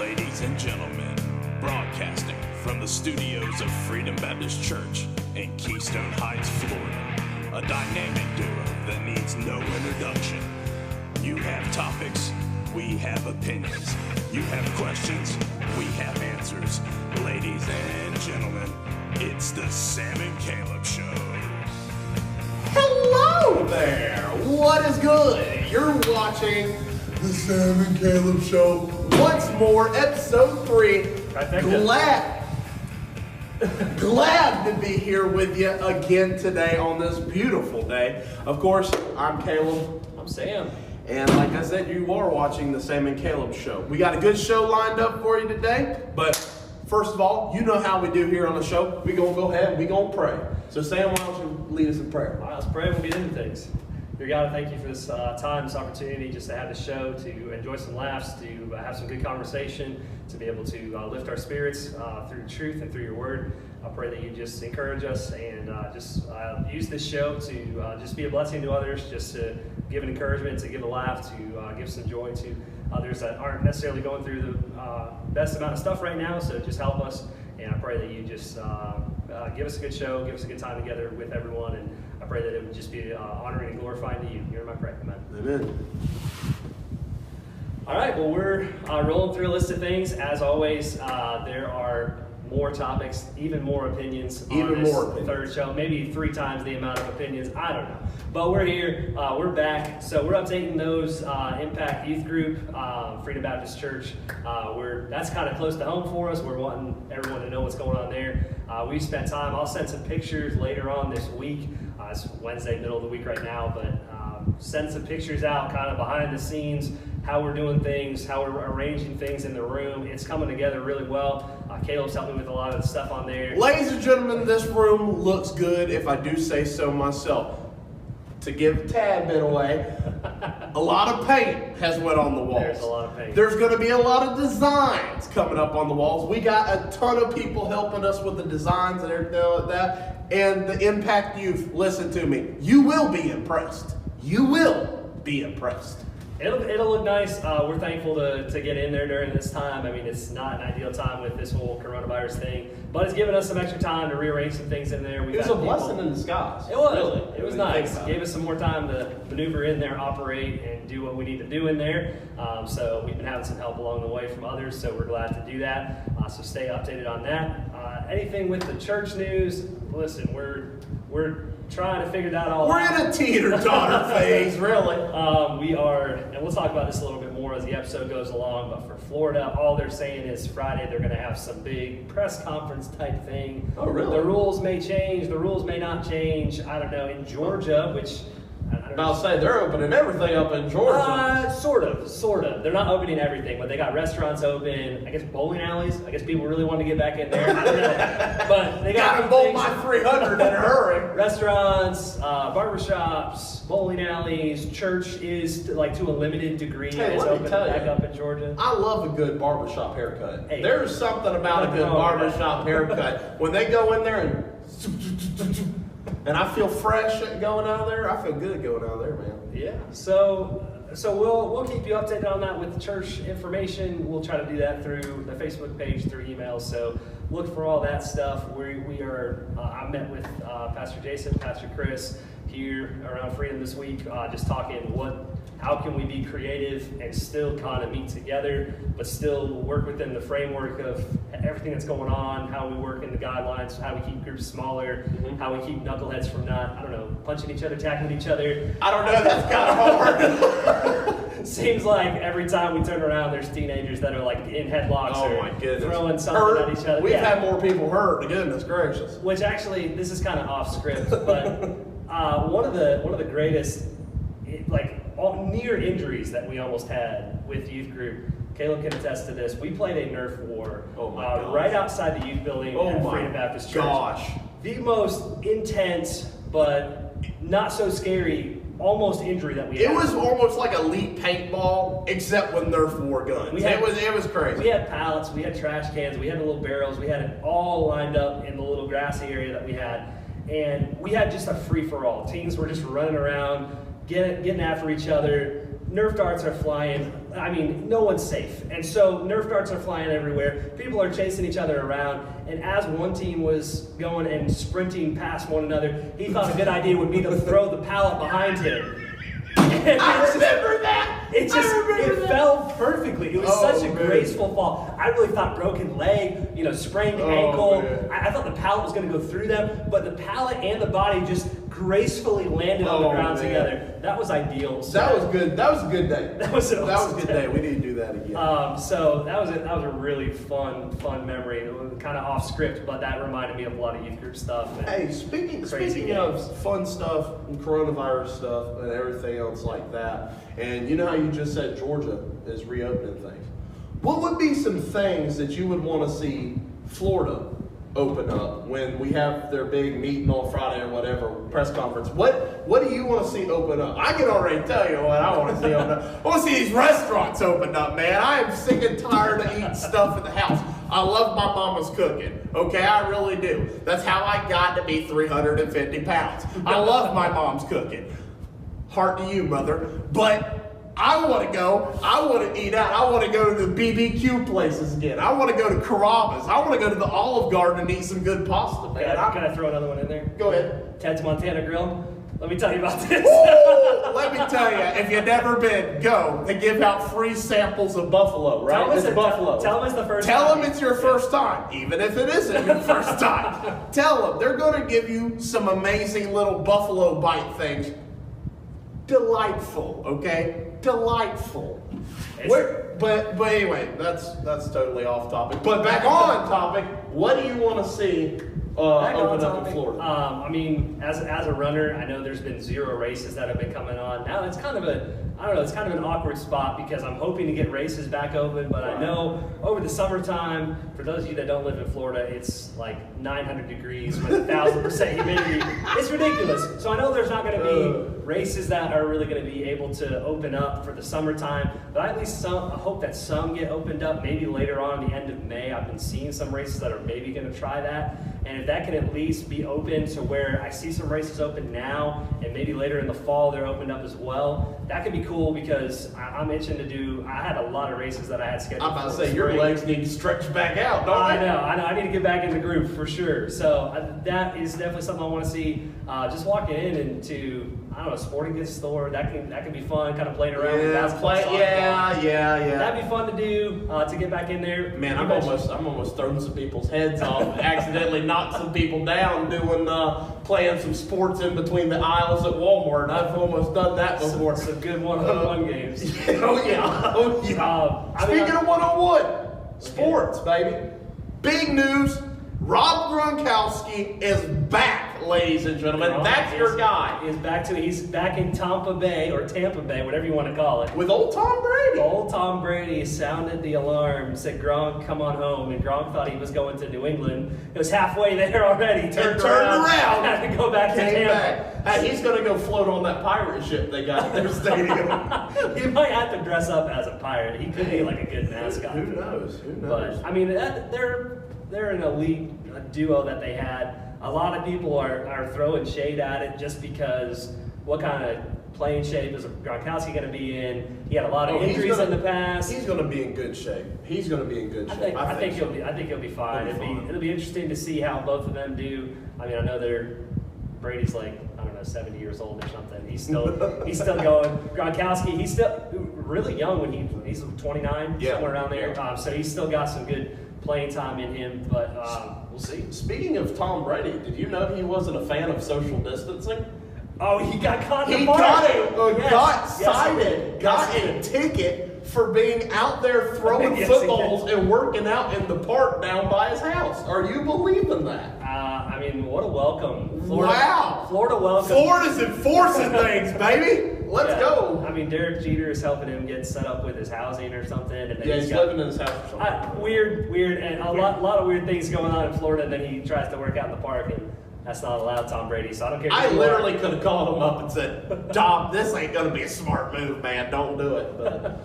Ladies and gentlemen, broadcasting from the studios of Freedom Baptist Church in Keystone Heights, Florida, a dynamic duo that needs no introduction. You have topics, we have opinions. You have questions, we have answers. Ladies and gentlemen, it's the Sam and Caleb Show. Hello there! What is good? You're watching the Sam and Caleb Show once more, episode 3. Glad to be here with you again today on this beautiful day. Of course, I'm Caleb. I'm Sam. And like I said, you are watching the Sam and Caleb Show. We got a good show lined up for you today, but first of all, you know how we do here on the show. We're going to go ahead and we're going to pray. So Sam, why don't you lead us in prayer? All right, let's pray and we'll get into things. Dear God, I thank you for this time, this opportunity just to have the show, to enjoy some laughs, to have some good conversation, to be able to lift our spirits through truth and through your word. I pray that you just encourage us and just use this show to just be a blessing to others, just to give an encouragement, to give a laugh, to give some joy to others that aren't necessarily going through the best amount of stuff right now. So just help us, and I pray that you just give us a good show, give us a good time together with everyone, and I pray that it would just be honoring and glorifying to you. Hear my prayer. Amen. Amen. All right, well, we're rolling through a list of things. As always, there are more topics, even more opinions on this third show. Maybe 3 times the amount of opinions. I don't know. But we're here. We're back. So we're updating those Impact Youth Group, Freedom Baptist Church. That's kind of close to home for us. We're wanting everyone to know what's going on there. We spent time. I'll send some pictures later on this week. It's Wednesday, middle of the week right now, but send some pictures out kind of behind the scenes, how we're doing things, how we're arranging things in the room. It's coming together really well. Caleb's helping with a lot of the stuff on there. Ladies and gentlemen, this room looks good, if I do say so myself. To give a tad bit away, a lot of paint has went on the walls. There's a lot of paint. There's going to be a lot of designs coming up on the walls. We got a ton of people helping us with the designs and everything like that. And the Impact Youth, listen to me, you will be impressed. You will be impressed. It'll look nice. We're thankful to get in there during this time. I mean, it's not an ideal time with this whole coronavirus thing, but it's given us some extra time to rearrange some things in there. It was a blessing in disguise. It was. Really. It was nice. It gave us some more time to maneuver in there, operate, and do what we need to do in there. So we've been having some help along the way from others, so we're glad to do that. So stay updated on that. Anything with the church news, listen, we're trying to figure that all out. We're in a teeter-totter phase, really. We are, and we'll talk about this a little bit more as the episode goes along, but for Florida, all they're saying is Friday they're going to have some big press conference type thing. Oh, really? The rules may change, the rules may not change. I don't know. In Georgia, which... I'll say they're opening everything up in Georgia. Sort of. They're not opening everything, but they got restaurants open. I guess bowling alleys. I guess people really want to get back in there. I don't know. But they got to bowl my 300 in a hurry. Restaurants, barbershops, bowling alleys. Church is to a limited degree. Hey, it's open back you, up in Georgia. I love a good barbershop haircut. Hey, there's something about a good barbershop haircut. When they go in there and I feel fresh going out of there. I feel good going out of there, man. Yeah. So we'll keep you updated on that with the church information. We'll try to do that through the Facebook page, through emails. So look for all that stuff. We are. I met with Pastor Jason, Pastor Chris here around Freedom this week, just talking how can we be creative and still kind of meet together, but still work within the framework of everything that's going on, how we work in the guidelines, how we keep groups smaller, how we keep knuckleheads from not, punching each other, tackling each other. I don't know, that's kind of hard. Seems like every time we turn around, there's teenagers that are in headlocks or throwing something at each other. We've had more people hurt, goodness gracious. Which actually, this is kind of off script, but one of the greatest, near injuries that we almost had with youth group. Caleb can attest to this. We played a Nerf war right outside the youth building at Freedom Baptist Church. Gosh. The most intense, but not so scary, almost injury that we had. It was almost like elite paintball, except with Nerf war guns. It was crazy. We had pallets, we had trash cans, we had the little barrels, we had it all lined up in the little grassy area that we had. And we had just a free-for-all. Teens were just running around, getting after each other. Nerf darts are flying. I mean, no one's safe. And so Nerf darts are flying everywhere. People are chasing each other around. And as one team was going and sprinting past one another, he thought a good idea would be to throw the pallet behind him. I remember that. It fell perfectly. It was such a graceful fall. I really thought broken leg, sprained ankle. I thought the pallet was going to go through them, but the pallet and the body just gracefully landed on the ground together. That was ideal. So that was good. That was a good day. That was a good day. We need to do that again. So that was a really fun memory. It was kind of off script, but that reminded me of a lot of youth group stuff. Hey, speaking of fun stuff and coronavirus stuff and everything else like that, and you know how you just said Georgia is reopening things. What would be some things that you would want to see Florida open up when we have their big meeting on Friday or whatever, press conference? What do you want to see open up? I can already tell you what I want to see open up. I want to see these restaurants open up, man. I am sick and tired of eating stuff at the house. I love my mama's cooking. Okay, I really do. That's how I got to be 350 pounds. I love my mom's cooking. Heart to you, mother. But I want to go. I want to eat out. I want to go to the BBQ places again. I want to go to Carrabba's. I want to go to the Olive Garden and eat some good pasta, man. Can I throw another one in there? Go ahead. Ted's Montana Grill. Let me tell you about this. Ooh, let me tell you, if you've never been, go. They give out free samples of buffalo, right? Tell them it's the first time. Tell them it's your first time, even if it isn't your first time. Tell them. They're going to give you some amazing little buffalo bite things. Delightful, okay? Delightful. But anyway, that's totally off topic. But back on topic, what do you want to see open up in Florida? As a runner, I know there's been 0 races that have been coming on. Now it's kind of an awkward spot because I'm hoping to get races back open, but I know over the summertime, for those of you that don't live in Florida, it's like 900 degrees with 1,000% humidity. It's ridiculous. So I know there's not going to be races that are really going to be able to open up for the summertime, but at least I hope that some get opened up maybe later on the end of May. I've been seeing some races that are maybe going to try that, and if that can at least be open to where I see some races open now and maybe later in the fall they're opened up as well, that could be cool because I'm itching to do. I had a lot of races that I had scheduled. I'm about to say your legs need to stretch back out, don't they? I know. I need to get back in the groove for sure. So that is definitely something I want to see. Just walking into sporting goods store, that can be fun. Kind of playing around with basketball. Yeah. That'd be fun to do to get back in there. Man, I'm almost throwing some people's heads off. Accidentally knocked some people down doing playing some sports in between the aisles at Walmart. I've almost done that before. Some good one-on-one games. Oh yeah. Speaking of one-on-one, sports, baby. Big news. Rob Gronkowski is back, ladies and gentlemen. That's your guy. He's back in Tampa Bay, whatever you want to call it. With old Tom Brady. Old Tom Brady sounded the alarm, said, Gronk, come on home. And Gronk thought he was going to New England. It was halfway there already. Turned around. Had to go back to Tampa. Hey, he's going to go float on that pirate ship they got in their stadium. He might have to dress up as a pirate. He could be like a good mascot. Who knows? But, they're an elite duo that they had. A lot of people are throwing shade at it just because what kind of playing shape is Gronkowski going to be in? He had a lot of injuries in the past. He's going to be in good shape. I think he'll be fine. It'll be interesting to see how both of them do. I know Brady's like 70 years old or something. He's still going. Gronkowski, he's still really young when he's 29, somewhere around there. So he's still got some good playing time in him, but we'll see. Speaking of Tom Brady, did you know he wasn't a fan of social distancing? Oh, he got caught in the got a ticket for being out there throwing footballs and working out in the park down by his house. Are you believing that? What a welcome. Florida, wow. Florida welcome. Florida's enforcing things, baby. Let's go. Derek Jeter is helping him get set up with his housing or something. And then he's living in his house or something. Weird, and a lot of weird things going on in Florida, and then he tries to work out in the park, and that's not allowed, Tom Brady. So I don't care. I literally could have called him up and said, Tom, this ain't going to be a smart move, man. Don't do it. But,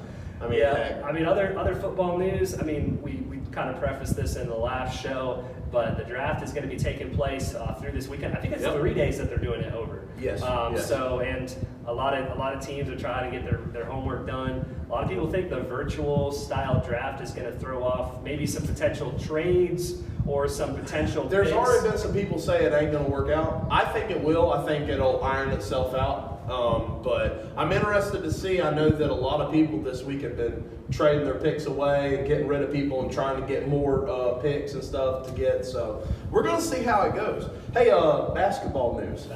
other football news, we kind of prefaced this in the last show, but the draft is going to be taking place through this weekend. I think it's 3 days that they're doing it over. Yes. So, and a lot of teams are trying to get their homework done. A lot of people think the virtual style draft is going to throw off maybe some potential trades or some potential There's picks. already been some people say it ain't going to work out. I think it will. I think it'll iron itself out. But I'm interested to see. I know that a lot of people this week have been trading their picks away and getting rid of people and trying to get more picks and stuff to get. So we're going to see how it goes. Hey, basketball news.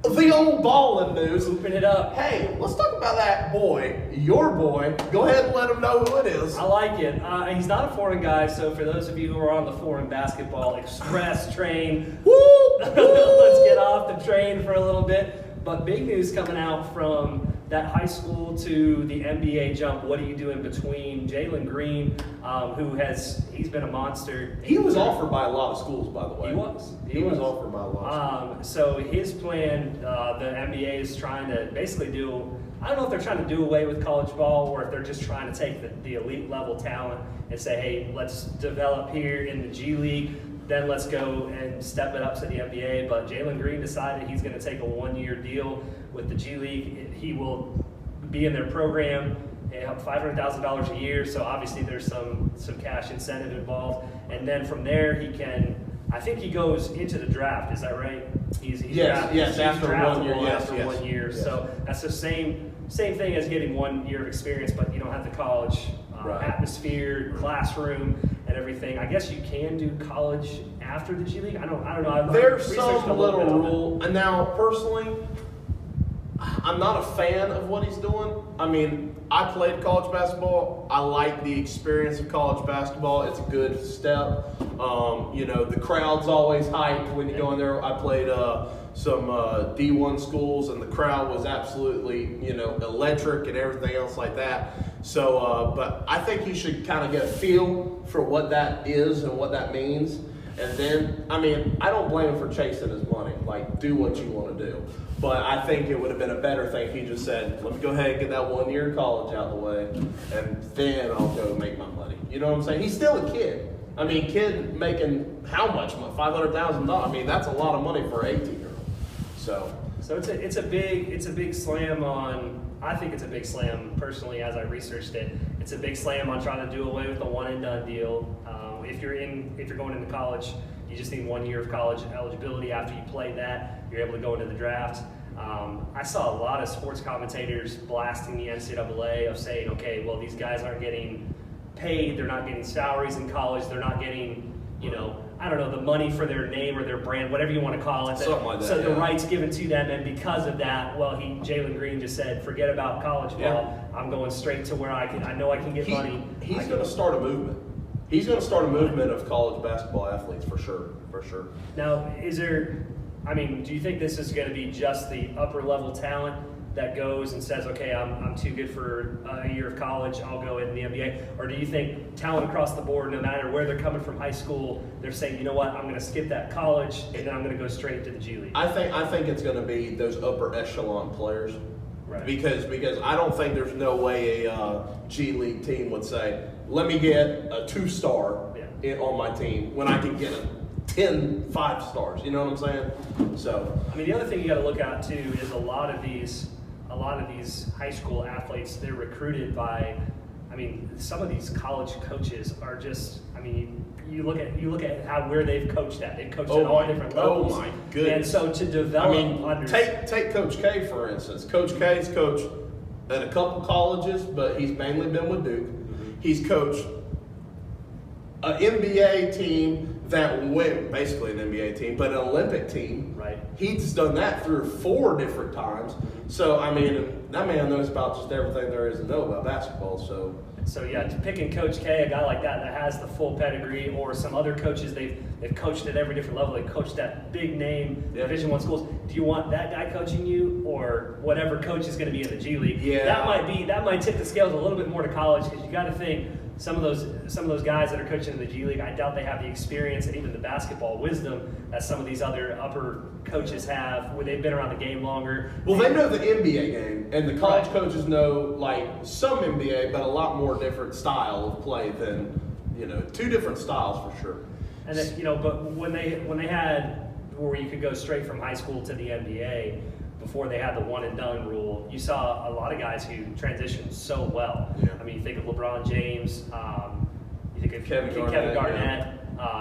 The old balling news. Open it up. Hey, let's talk about that boy, your boy. Go ahead and let him know who it is. I like it. He's not a foreign guy, so for those of you who are on the foreign basketball express train, let's get off the train for a little bit. But big news coming out from that high school to the NBA jump. What do you do in between? Jalen Green, he's been a monster. He was offered by a lot of schools, by the way. He was offered by a lot of schools. So his plan, the NBA is trying to basically I don't know if they're trying to do away with college ball or if they're just trying to take the elite level talent and say, hey, let's develop here in the G League. Then let's go and step it up to the NBA. But Jalen Green decided he's going to take a 1-year deal with the G League. He will be in their program, $500,000 a year. So obviously there's some cash incentive involved. And then from there I think he goes into the draft. Is that right? He's after 1 year. After 1 year. Yes. So that's the same thing as getting 1 year of experience, but you don't have the college atmosphere, classroom, and everything. I guess you can do college after the G League. I don't know. There's some little rule. And now, personally, I'm not a fan of what he's doing. I mean, I played college basketball. I like the experience of college basketball. It's a good step. The crowd's always hyped when you go in there. I played some D1 schools, and the crowd was absolutely, electric and everything else like that. So, but I think you should kind of get a feel for what that is and what that means. And then, I don't blame him for chasing his money. Like, do what you want to do. But I think it would have been a better thing if he just said, let me go ahead and get that 1 year of college out of the way, and then I'll go make my money. You know what I'm saying? He's still a kid. Kid making how much money? $500,000. That's a lot of money for an 18-year-old. So it's a big slam on. I think it's a big slam personally as I researched it. It's a big slam on trying to do away with the one and done deal. If you're going into college, you just need 1 year of college eligibility. After you play that, you're able to go into the draft. I saw a lot of sports commentators blasting the NCAA of saying, okay, well, these guys aren't getting paid, they're not getting salaries in college, they're not getting, the money for their name or their brand, whatever you want to call it. Something like that. So the rights given to them, and because of that, Jalen Green just said, forget about college ball. Yeah. I'm going straight to where I know I can get money. He's going to start a movement. He's going to start a movement of college basketball athletes for sure. Now, do you think this is going to be just the upper level talent that goes and says, okay, I'm too good for a year of college, I'll go in the NBA? Or do you think talent across the board, no matter where they're coming from high school, they're saying, you know what, I'm going to skip that college and then I'm going to go straight to the G League? I think it's going to be those upper echelon players. Right. Because I don't think there's no way a G League team would say, let me get a 2-star on my team when I can get a 10 5-stars. You know what I'm saying? So the other thing you got to look at too is a lot of these high school athletes, they're recruited by. Some of these college coaches are just. You look at where they've coached at. They've coached at all different levels. Oh my goodness! And so to develop, take Coach K for instance. Coach K's coached at a couple colleges, but he's mainly been with Duke. Mm-hmm. He's coached an NBA team that went basically an NBA team, but an Olympic team. Right. He's done that 3 or 4 different times. So that man knows about just everything there is to know about basketball. So yeah, picking Coach K, a guy like that has the full pedigree, or some other coaches they've coached at every different level. They coached at big name Division I schools. Do you want that guy coaching you, or whatever coach is going to be in the G League? Yeah, that might tip the scales a little bit more to college, because you got to think some of those guys that are coaching in the G League, I doubt they have the experience and even the basketball wisdom that some of these other upper coaches have, where they've been around the game longer. Well, they know the NBA game, and the college coaches know some NBA, but a lot more different style of play than two different styles for sure. And then, but when they had where you could go straight from high school to the NBA, before they had the one and done rule, you saw a lot of guys who transitioned so well. Yeah. I mean, you think of LeBron James, you think of Kevin Garnett,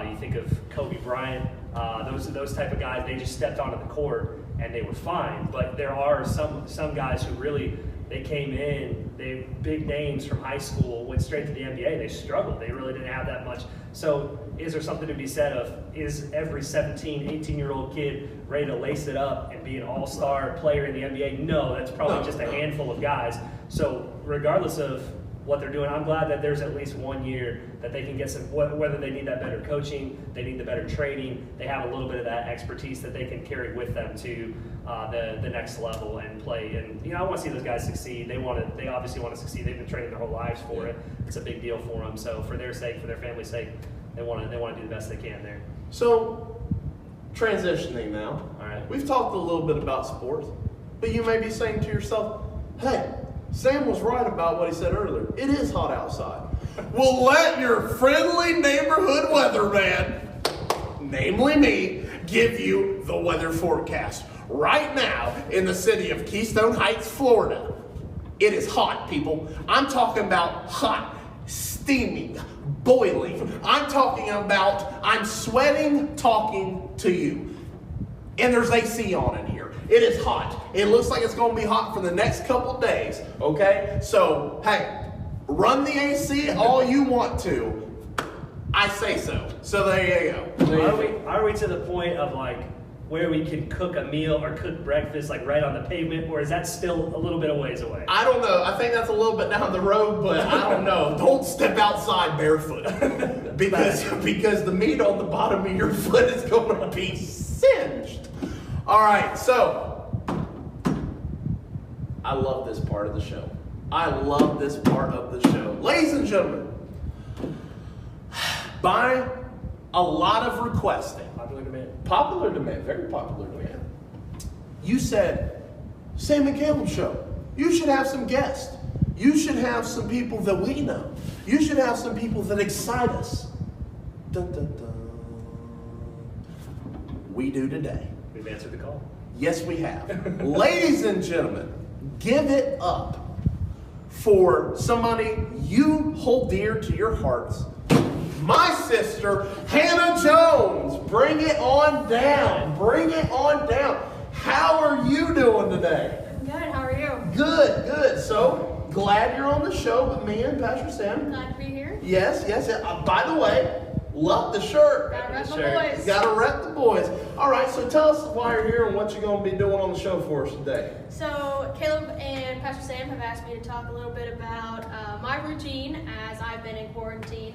you think of Kobe Bryant, those type of guys. They just stepped onto the court and they were fine. But there are some guys who really, they came in, they big names from high school, went straight to the NBA. They struggled. They really didn't have that much. So is there something to be said of, is every 17, 18-year-old kid ready to lace it up and be an all-star player in the NBA? No, that's probably just a handful of guys. So regardless of what they're doing, I'm glad that there's at least 1 year that they can get some, whether they need that better coaching, they need the better training, they have a little bit of that expertise that they can carry with them to the next level and play. And I want to see those guys succeed. They obviously want to succeed. They've been training their whole lives for it. It's a big deal for them. So for their sake, for their family's sake, they want to do the best they can there. So transitioning now. All right. We've talked a little bit about sports, but you may be saying to yourself, hey, Sam was right about what he said earlier. It is hot outside. Well, let your friendly neighborhood weatherman, namely me, give you the weather forecast. Right now, in the city of Keystone Heights, Florida, it is hot, people. I'm talking about hot, steaming, boiling. I'm talking about I'm sweating talking to you. And there's AC on in here. It is hot. It looks like it's going to be hot for the next couple days, okay? So, hey, run the AC all you want to. I say so. So there you go. Are we to the point of where we can cook a meal or cook breakfast right on the pavement, or is that still a little bit of ways away? I don't know. I think that's a little bit down the road, but I don't know. Don't step outside barefoot because the meat on the bottom of your foot is going to be singed. All right, so I love this part of the show. Ladies and gentlemen, by a lot of requesting, popular demand, very popular demand, you said, Sam and Caleb show, you should have some guests. You should have some people that we know. You should have some people that excite us. Dun, dun, dun. We do today. We've answered the call. Yes, we have. Ladies and gentlemen, give it up for somebody you hold dear to your hearts. My sister, Hannah Jones. Bring it on down. Bring it on down. How are you doing today? I'm good. How are you? Good, good. So, glad you're on the show with me and Pastor Sam. Glad to be here. Yes. By the way, love the shirt. Gotta rep the Shirt. boys. Gotta rep the boys. All right, so tell us why you're here and what you're going to be doing on the show for us today. So Caleb and Pastor Sam have asked me to talk a little bit about my routine as I've been in quarantine.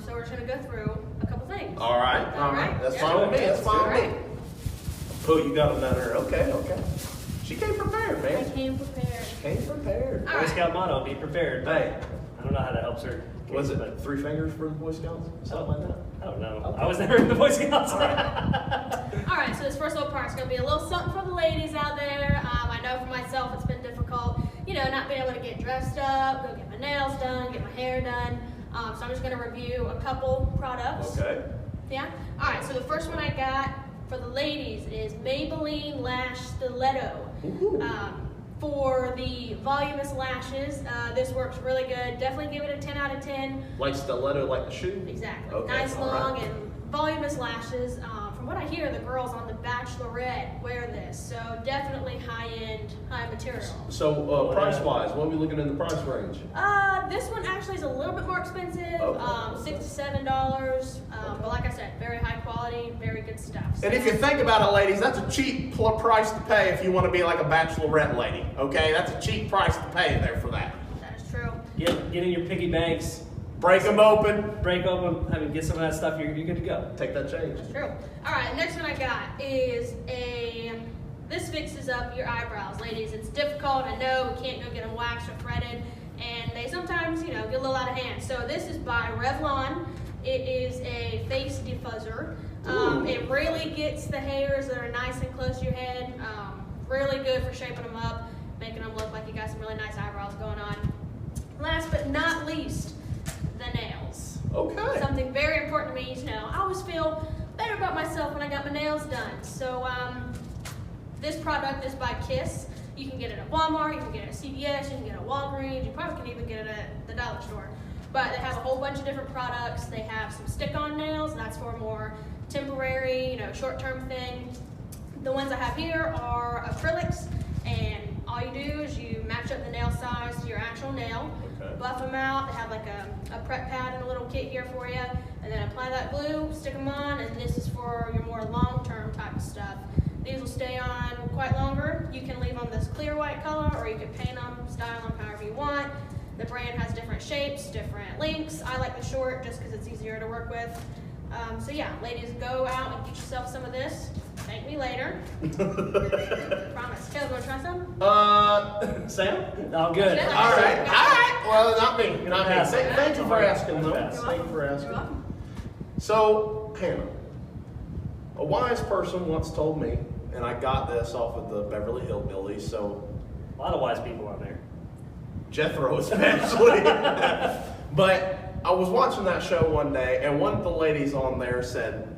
So we're just going to go through a couple things. All right. That's fine with me. That's fine with me. Oh, you got them down there. Okay. She came prepared, I man. came prepared. Came prepared. All Boy right. Scout motto, be prepared. Hey. I don't know how that helps her. Was it 3 fingers for the Boy Scouts? Something like that? I don't know. Okay. I was never in the Boy Scouts. All right, so this first little part's going to be a little something for the ladies out there. I know for myself it's been difficult, not being able to get dressed up, go get my nails done, get my hair done. So I'm just going to review a couple products. Okay. Yeah? All right, so the first one I got for the ladies is Maybelline Lash Stiletto. Ooh. For the voluminous lashes, this works really good. Definitely give it a 10 out of 10. Like stiletto, like the shoe? Exactly. Okay, Nice, all long, right. and voluminous lashes. From what I hear, the girls on The Bachelorette wear this, so definitely high-end, high material. So, price-wise, what are we looking in the price range? This one actually is a little bit more expensive, Okay. $6 to $7. But like I said, very high quality, very good stuff. So, And if you think about it, ladies, that's a cheap price to pay if you want to be like a bachelorette lady. Okay, that's a cheap price to pay there for that. that is true. Get in your piggy banks. Break them open. Break open. Get some of that stuff. You're good to go. Take that change. True. All right, next one I got is this fixes up your eyebrows, ladies. It's difficult. I know we can't go get them waxed or threaded, and they sometimes, get a little out of hand. So this is by Revlon. It is a face diffuser. It really gets the hairs that are nice and close to your head. Really good for shaping them up, making them look like you got some really nice eyebrows going on. Last but not least, the nails. Okay. Something very important to me to know. I always feel better about myself when I got my nails done. So this product is by Kiss. You can get it at Walmart, you can get it at CVS, you can get it at Walgreens, you probably can even get it at the dollar store. But they have a whole bunch of different products. They have some stick-on nails, that's for a more temporary, short-term thing. The ones I have here are acrylics, and all you do is you match up the nail size to your actual nail, buff them out. They have like a prep pad and a little kit here for you, and then apply that glue, stick them on, and this is for your more long-term type of stuff. These will stay on quite longer. You can leave them this clear white color, or you can paint them, style them however you want. The brand has different shapes, different lengths. I like the short just because it's easier to work with. So yeah, ladies, go out and get yourself some of this. Thank me later. Promise. Caleb, want to try some? Sam? No, good. Yeah. All right. Well, not me. Not me. Pass. Thank you for asking, though. Pass. Thank you for asking. You're welcome. So, Hannah, a wise person once told me, and I got this off of the Beverly Hillbillies, so A lot of wise people on there. Jethro especially. But I was watching that show one day, and one of the ladies on there said,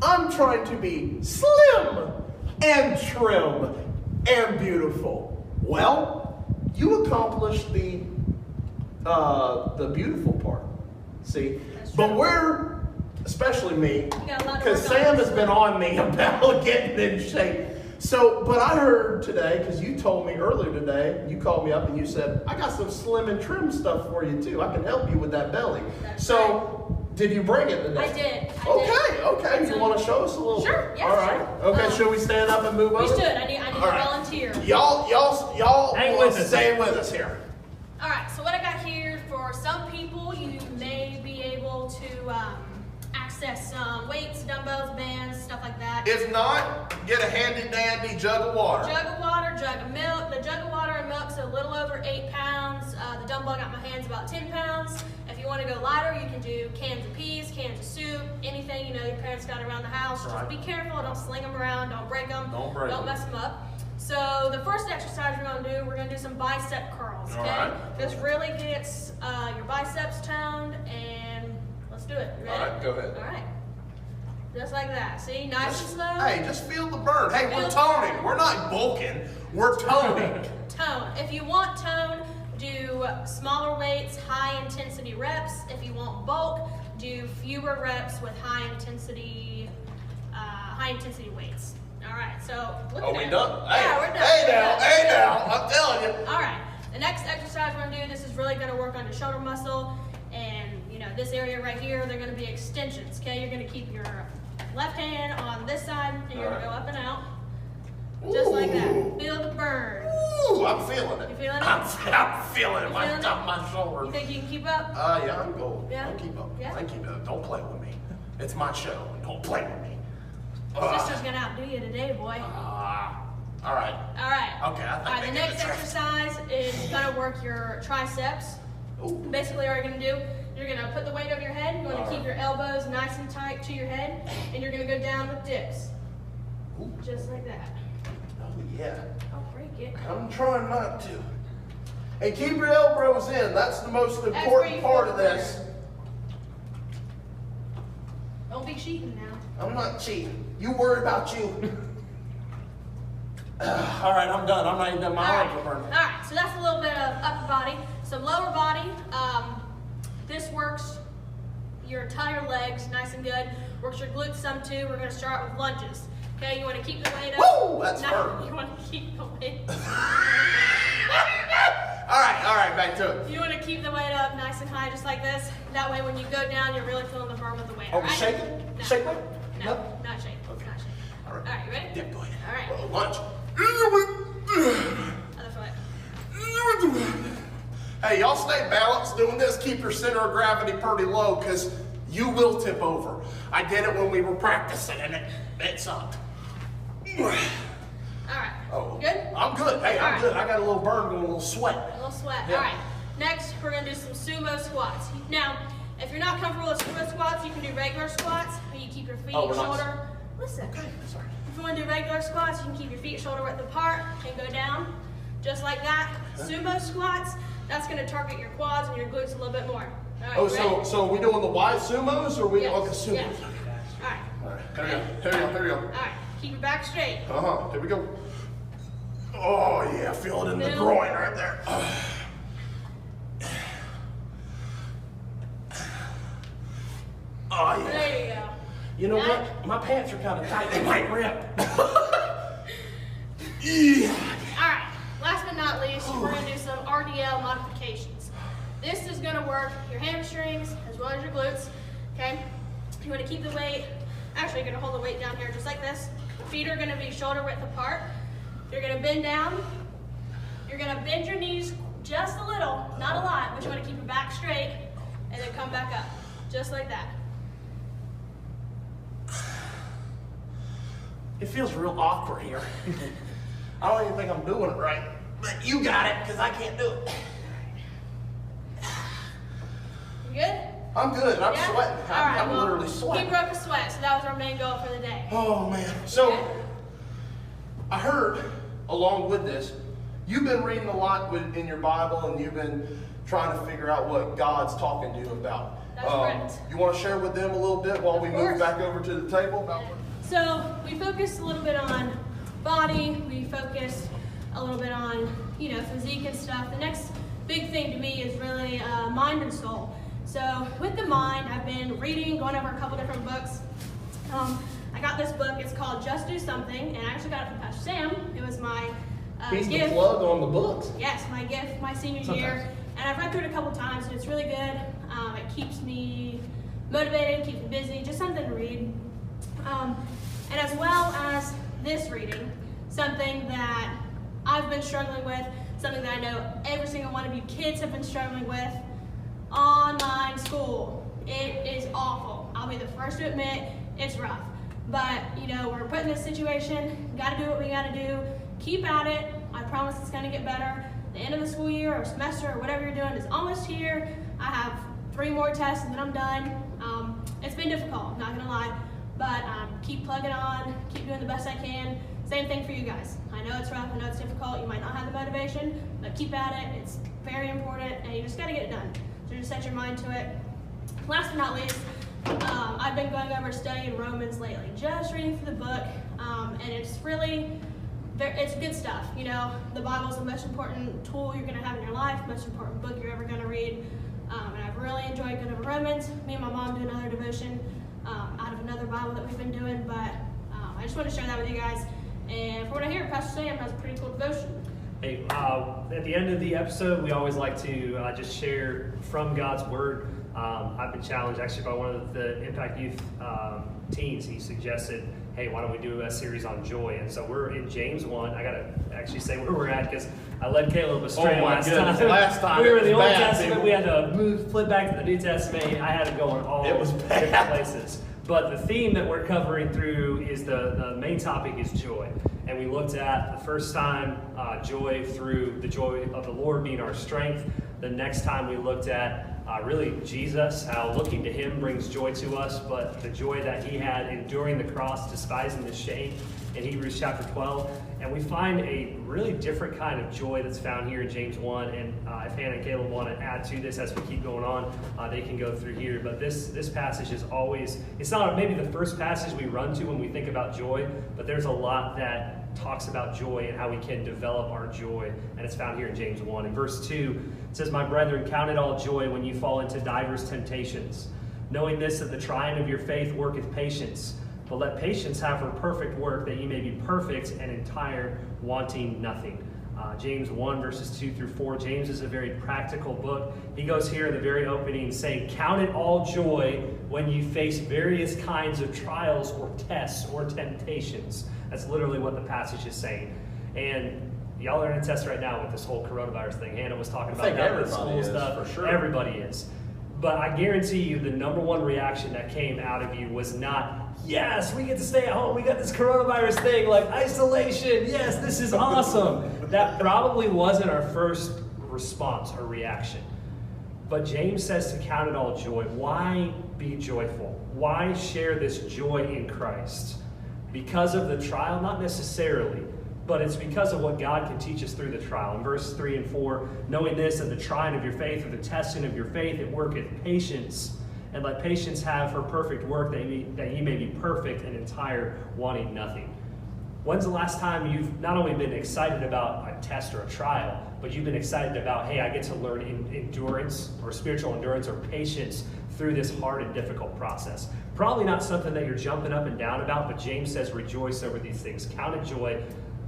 I'm trying to be slim and trim and beautiful. Well, you accomplished the beautiful part. See? But we're, especially me, because Sam has been on me about getting in shape. So, but I heard today, because you told me earlier today, you called me up and you said, I got some slim and trim stuff for you too. I can help you with that belly. That's so, did you bring it today? I did. Okay. You want to show us a little? Sure, yes, All right. sure. Okay, should we stand up and move over? We should. I need a All right. volunteer. Y'all Hang with us. stay with us here. All right, so what I got here, for some people, you may be able to access some weights, dumbbells, bands, stuff like that. If not, get a handy dandy jug of water. Jug of water, jug of milk. The jug of water and milk's a little over 8 pounds. The dumbbell I got in my hands about 10 pounds. If you want to go lighter, you can do cans of peas, cans of soup, anything your parents got around the house. Right. Just be careful, don't sling them around, don't break them, Don't mess them up. So the first exercise we're going to do some bicep curls, okay? All right. This really gets your biceps toned, and let's do it. You ready? All right, go ahead. All right. Just like that. See, nice and slow. Hey, just feel the burn. Hey, we're Feel the toning. burn. We're not bulking. We're toning. Tone. If you want tone, do smaller weights, high intensity reps. If you want bulk, do fewer reps with high intensity weights. All right. So look at we it. done? Yeah, we're done. Hey now. I'm telling you. All right. The next exercise we're gonna do. This is really gonna work on your shoulder muscle, and this area right here. They're gonna be extensions. Okay. You're gonna keep your left hand on this side, and you're gonna go up and out. Just like that. Feel the burn. Ooh, I'm feeling it. You feeling it? I'm feeling it. You My feeling it? top, my shoulder. You think you can keep up? Yeah, I'm going. Yeah? I'll keep up. Yeah? I keep up. Don't play with me. It's my show. Don't play with me. Sister's gonna outdo you today, boy. All right. All right. Okay, I think All right, they the get next the trick. exercise is gonna work your triceps. Ooh. Basically, what you're gonna do, you're gonna put the weight over your head. You're gonna keep your elbows nice and tight to your head, and you're gonna go down with dips. Ooh. Just like that. Oh, yeah. Don't break it. I'm trying not to. And keep your elbows in. That's the most where important you part feel of this. Don't be cheating now. I'm not cheating. You worry about you. All right, I'm done. I'm not even done. My arms are burning. All right, so that's a little bit of upper body. Some lower body. This works your entire legs nice and good. Works your glutes some too. We're gonna start with lunges. Okay, you want to keep the weight up. Woo! That's firm. You want to keep the weight. All right, back to it. You want to keep the weight up nice and high, just like this. That way, when you go down, you're really feeling the burn with the weight. Oh, all right? shake it? No. Shake it? No, No? not shake. Okay. Not shake. All right. All right, you ready? Yeah, go ahead. All right. Lunch. Other foot. Hey, y'all stay balanced doing this. Keep your center of gravity pretty low, because you will tip over. I did it when we were practicing, and it sucked. All right. Oh, Good? I'm good. Hey, All I'm right. good. I got a little burn going, a little sweat. A little sweat. Yeah. All right. Next, we're going to do some sumo squats. Now, if you're not comfortable with sumo squats, you can do regular squats, where you keep your feet we're not- shoulder. Listen. Okay, sorry. If you want to do regular squats, you can keep your feet shoulder width apart and go down, just like that. Sumo squats, That's going to target your quads and your glutes a little bit more. All right, so are we doing the wide sumos or are we? Yes. Okay, sumos. Yes. All right. Here we go. All right. Keep your back straight. Here we go. Oh yeah, feel it in the groin right there. Oh yeah. There you go. You know what? My pants are kind of tight. They might rip. Yeah. All right. Last but not least, we're going to do some RDL modifications. This is going to work your hamstrings as well as your glutes. Okay. You want to keep the weight. Actually, you're going to hold the weight down here just like this. Feet are going to be shoulder width apart. You're going to bend down. You're going to bend your knees just a little, not a lot, but you want to keep your back straight and then come back up, just like that. It feels real awkward here. I don't even think I'm doing it right. But you got it, because I can't do it. You good? I'm good. I'm Yeah? sweating. All right, I'm literally sweating. He broke a sweat, so that was our main goal for the day. Oh, man. So, Okay. I heard, along with this, you've been reading a lot in your Bible, and you've been trying to figure out what God's talking to you about. That's correct. You want to share with them a little bit while we Of move course. back over to the table? About what? So we focused a little bit on body, we focused a little bit on, physique and stuff. The next big thing to me is really mind and soul. So with the mind, I've been reading, going over a couple different books. I got this book, it's called Just Do Something, and I actually got it from Pastor Sam. It was my He's gift. the plug on the books. Yes, my gift, my senior year. And I've read through it a couple times, and it's really good. It keeps me motivated, keeps me busy, just something to read. And as well as this reading, something that I've been struggling with, something that I know every single one of you kids have been struggling with, online school. It is awful. I'll be the first to admit it's rough. But, we're put in this situation, gotta do what we gotta do, keep at it. I promise it's gonna get better. The end of the school year or semester or whatever you're doing is almost here. I have 3 more tests and then I'm done. It's been difficult, not gonna lie. But keep plugging on, keep doing the best I can. Same thing for you guys. I know it's rough, I know it's difficult, you might not have the motivation, but keep at it. It's very important, and you just gotta get it done. So just set your mind to it. Last but not least, I've been going over studying Romans lately, just reading through the book, and it's really, it's good stuff. The Bible's the most important tool you're gonna have in your life, most important book you're ever gonna read, and I've really enjoyed going over Romans. Me and my mom do another devotion out of another Bible that we've been doing, but I just want to share that with you guys. And from what I hear, Pastor Sam has a pretty cool devotion. Hey, at the end of the episode, we always like to just share from God's Word. I've been challenged actually by one of the Impact Youth teens. He suggested, hey, why don't we do a series on joy? And so we're in James 1. I got to actually say where we're at because I led Caleb astray last time. Last time we were in the Old bad, Testament. people. We had to flip back to the New Testament. I had to go in all different places. But the theme that we're covering through is the main topic is joy. And we looked at the first time joy through the joy of the Lord being our strength. The next time we looked at really Jesus, how looking to him brings joy to us, but the joy that he had enduring the cross, despising the shame in Hebrews chapter 12. And we find a really different kind of joy that's found here in James 1. And if Hannah and Caleb want to add to this as we keep going on, they can go through here. But this passage is always, it's not maybe the first passage we run to when we think about joy, but there's a lot that talks about joy and how we can develop our joy. And it's found here in James 1. In verse 2, it says, "My brethren, count it all joy when you fall into divers temptations, knowing this, that the trying of your faith worketh patience. But let patience have her perfect work, that ye may be perfect and entire, wanting nothing." James 1, verses 2 through 4. James is a very practical book. He goes here in the very opening saying, count it all joy when you face various kinds of trials or tests or temptations. That's literally what the passage is saying. And y'all are in a test right now with this whole coronavirus thing. Hannah was talking about that with school stuff. For sure. Everybody is. But I guarantee you the number one reaction that came out of you was not, yes, we get to stay at home. We got this coronavirus thing, like isolation. Yes, this is awesome. That probably wasn't our first response or reaction. But James says to count it all joy. Why be joyful? Why share this joy in Christ? Because of the trial? Not necessarily. but it's because of what God can teach us through the trial. In verse 3 and 4, knowing this, and the trying of your faith, or the testing of your faith, it worketh patience. And let patience have her perfect work, that ye may be perfect and entire, wanting nothing. When's the last time you've not only been excited about a test or a trial, but you've been excited about, hey, I get to learn endurance or spiritual endurance or patience through this hard and difficult process? Probably not something that you're jumping up and down about, but James says rejoice over these things. Count it joy.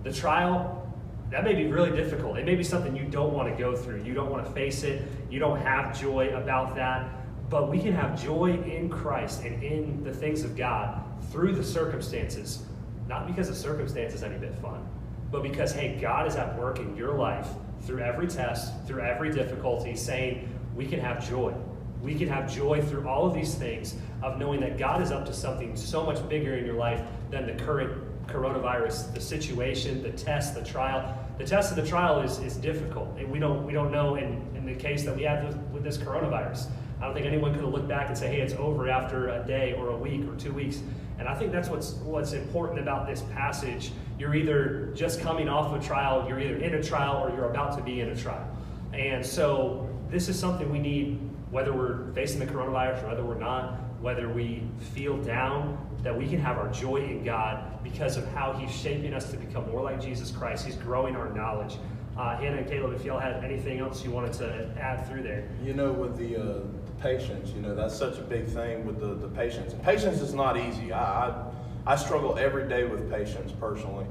The trial, that may be really difficult. It may be something you don't want to go through. You don't want to face it. You don't have joy about that. But we can have joy in Christ and in the things of God through the circumstances. Not because the circumstance is any bit fun, but because, hey, God is at work in your life through every test, through every difficulty, saying we can have joy. We can have joy through all of these things of knowing that God is up to something so much bigger in your life than the current coronavirus, the situation, the test, the trial. The test of the trial is difficult, and we don't know in the case that we have with this coronavirus. I don't think anyone could have looked back and say, hey, it's over after a day or a week or 2 weeks. And I think that's what's important about this passage. You're either just coming off a trial, you're either in a trial, or you're about to be in a trial. And so this is something we need, whether we're facing the coronavirus or whether we're not, whether we feel down, that we can have our joy in God because of how he's shaping us to become more like Jesus Christ. He's growing our knowledge. Hannah and Caleb, if y'all had anything else you wanted to add through there. With the patience, that's such a big thing with the patience. And patience is not easy. I struggle every day with patience personally.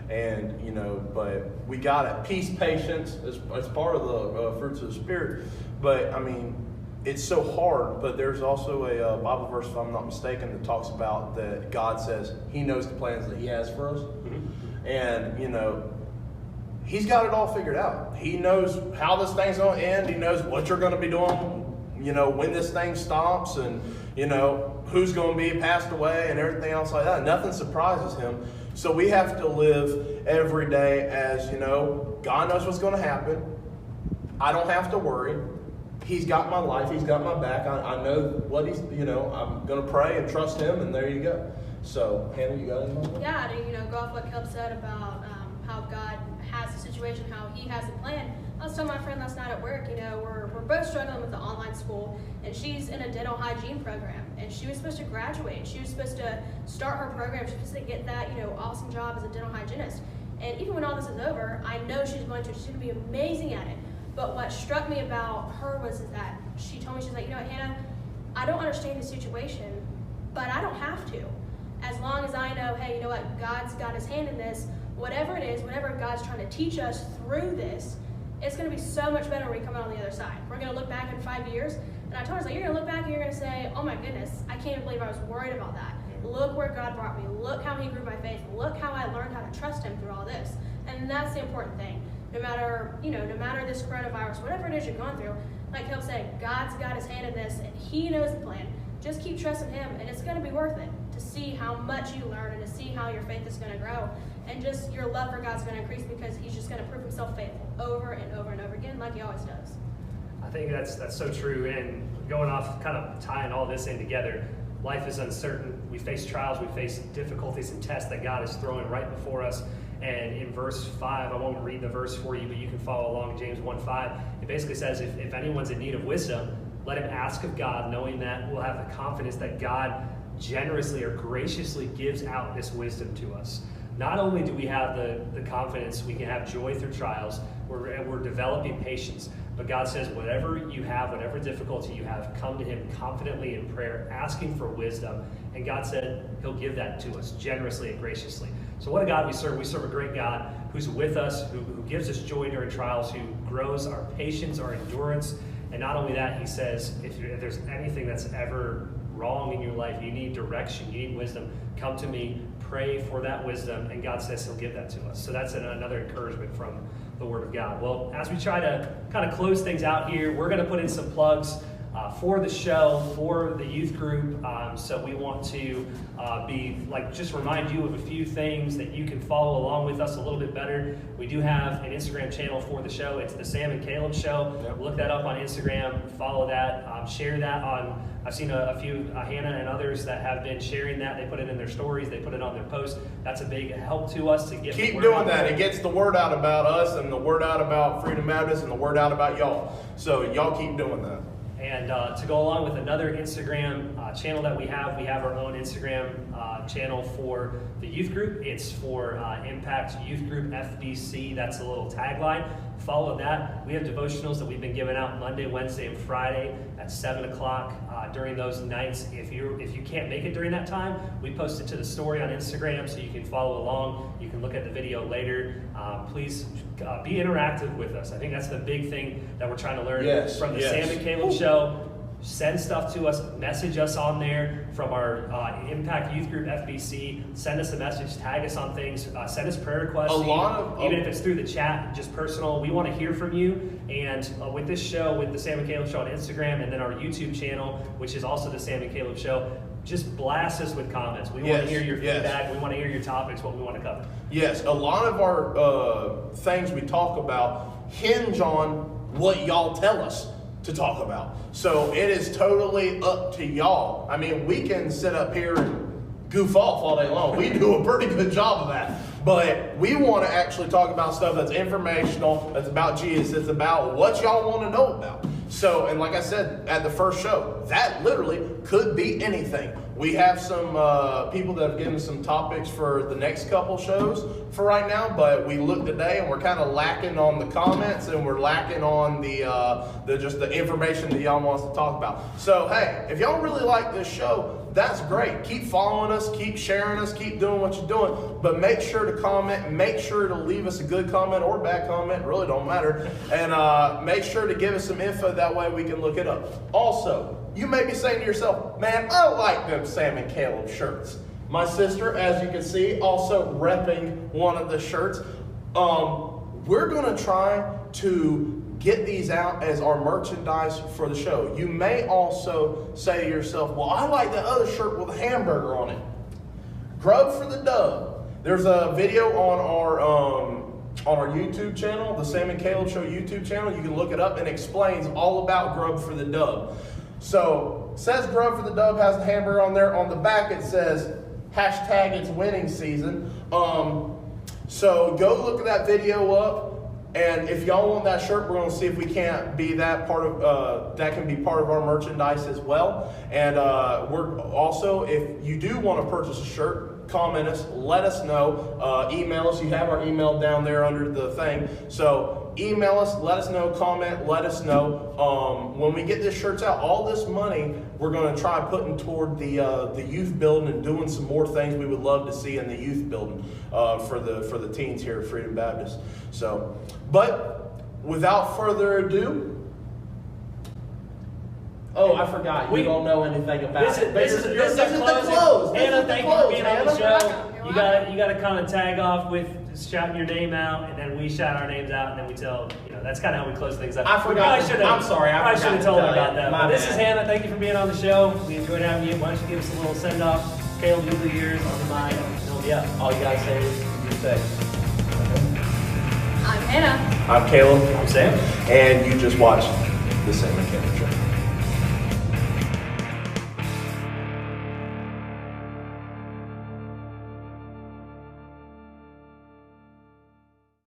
And, but we got it. Peace, patience is part of the fruits of the Spirit. But, it's so hard. But there's also a Bible verse, if I'm not mistaken, that talks about that God says he knows the plans that he has for us. Mm-hmm. And, he's got it all figured out. He knows how this thing's going to end. He knows what you're going to be doing, when this thing stops, and, who's going to be passed away and everything else like that. Nothing surprises him. So we have to live every day as, God knows what's going to happen. I don't have to worry. He's got my life. He's got my back. I know what he's, I'm going to pray and trust him, and there you go. So, Hannah, you got anything? Yeah, to go off what Kelp said about how God has the situation, how he has a plan. I was telling my friend last night at work, we're both struggling with the online school, and she's in a dental hygiene program, and she was supposed to graduate. She was supposed to start her program. She was supposed to get that, awesome job as a dental hygienist. And even when all this is over, I know she's going to be amazing at it. But what struck me about her was that she told me, she's like, Hannah, I don't understand the situation, but I don't have to. As long as I know, hey, God's got his hand in this, whatever it is, whatever God's trying to teach us through this, it's going to be so much better when we come out on the other side. We're going to look back in 5 years, and I told her, you're going to look back and you're going to say, oh my goodness, I can't believe I was worried about that. Look where God brought me. Look how he grew my faith. Look how I learned how to trust him through all this. And that's the important thing. No matter this coronavirus, whatever it is you're going through, like he'll say, God's got his hand in this, and he knows the plan. Just keep trusting him, and it's going to be worth it to see how much you learn and to see how your faith is going to grow. And just your love for God's going to increase because he's just going to prove himself faithful over and over and over again like he always does. I think that's so true. And going off, kind of tying all this in together, life is uncertain. We face trials, we face difficulties and tests that God is throwing right before us. And in verse 5, I won't read the verse for you, but you can follow along, James 1:5. It basically says, if anyone's in need of wisdom, let him ask of God, knowing that we'll have the confidence that God generously or graciously gives out this wisdom to us. Not only do we have the confidence, we can have joy through trials, we're developing patience, but God says whatever you have, whatever difficulty you have, come to him confidently in prayer, asking for wisdom, and God said he'll give that to us generously and graciously. So what a God we serve. We serve a great God who's with us, who gives us joy during trials, who grows our patience, our endurance, and not only that, he says, if there's anything that's ever wrong in your life, you need direction, you need wisdom, come to me, pray for that wisdom, and God says he'll give that to us. So that's another encouragement from the Word of God. Well, as we try to kind of close things out here, we're going to put in some plugs. for the show, for the youth group. So we want to just remind you of a few things that you can follow along with us a little bit better. We do have an Instagram channel for the show. It's the Sam and Caleb Show. Yep. Look that up on Instagram, follow that, share that on, I've seen a few, Hannah and others that have been sharing that. They put it in their stories, they put it on their posts. That's a big help to us to get Keep doing that. It gets the word out about us and the word out about Freedom Baptist and the word out about y'all. So y'all keep doing that. And to go along with another Instagram channel that we have our own Instagram channel for the youth group. It's for Impact Youth Group FBC. That's a little tagline. Follow that. We have devotionals that we've been giving out Monday, Wednesday, and Friday at 7 o'clock during those nights. If you can't make it during that time, we post it to the story on Instagram so you can follow along. You can look at the video later. Please be interactive with us. I think that's the big thing that we're trying to learn from the Sam and Caleb Show. Send stuff to us, message us on there from our Impact Youth Group FBC. Send us a message, tag us on things, send us prayer requests. Even if it's through the chat, just personal. We want to hear from you. And with this show, with the Sam and Caleb Show on Instagram, and then our YouTube channel, which is also the Sam and Caleb Show, just blast us with comments. We want to hear your feedback. We want to hear your topics, what we want to cover. Yes, a lot of our things we talk about hinge on what y'all tell us to talk about. So it is totally up to y'all. I mean, we can sit up here and goof off all day long. We do a pretty good job of that. But we want to actually talk about stuff that's informational, that's about Jesus, it's about what y'all want to know about. So, and like I said at the first show, that literally could be anything. We have some people that have given some topics for the next couple shows for right now, but we looked today and we're kind of lacking on the comments and we're lacking on the information that y'all want us to talk about. So, hey, if y'all really like this show, that's great. Keep following us, keep sharing us, keep doing what you're doing, but make sure to comment, make sure to leave us a good comment or bad comment, really don't matter, and make sure to give us some info, that way we can look it up. Also, you may be saying to yourself, man, I like them Sam and Caleb shirts. My sister, as you can see, also repping one of the shirts. We're going to try to get these out as our merchandise for the show. You may also say to yourself, well, I like that other shirt with a hamburger on it. Grub for the Dub. There's a video on our YouTube channel, the Sam and Caleb Show YouTube channel. You can look it up, and it explains all about Grub for the Dub. So, says Grub for the Dub has a hamburger on there. On the back it says, #it's winning season. So go look at that video up. And if y'all want that shirt, we're going to see if we can't be that part of that can be part of our merchandise as well. And we're also, if you do want to purchase a shirt, comment us, let us know, email us. You have our email down there under the thing. So email us, let us know, comment, let us know. When we get this shirts out, all this money we're going to try putting toward the youth building and doing some more things we would love to see in the youth building for the teens here at Freedom Baptist. So, but without further ado. Oh, I forgot. We don't know anything about it. This is the close. Hannah, thank you for being on the show. You got to kind of tag off with shouting your name out, and then we shout our names out, and then we tell, that's kind of how we close things up. I forgot. I'm sorry. I should have told her about that. But this is Hannah. Thank you for being on the show. We enjoyed having you. Why don't you give us a little send off? Caleb, you the ears on the mic. All you guys say is you say. I'm Hannah. I'm Caleb. I'm Sam. And you just watched the Sam and Caleb Show.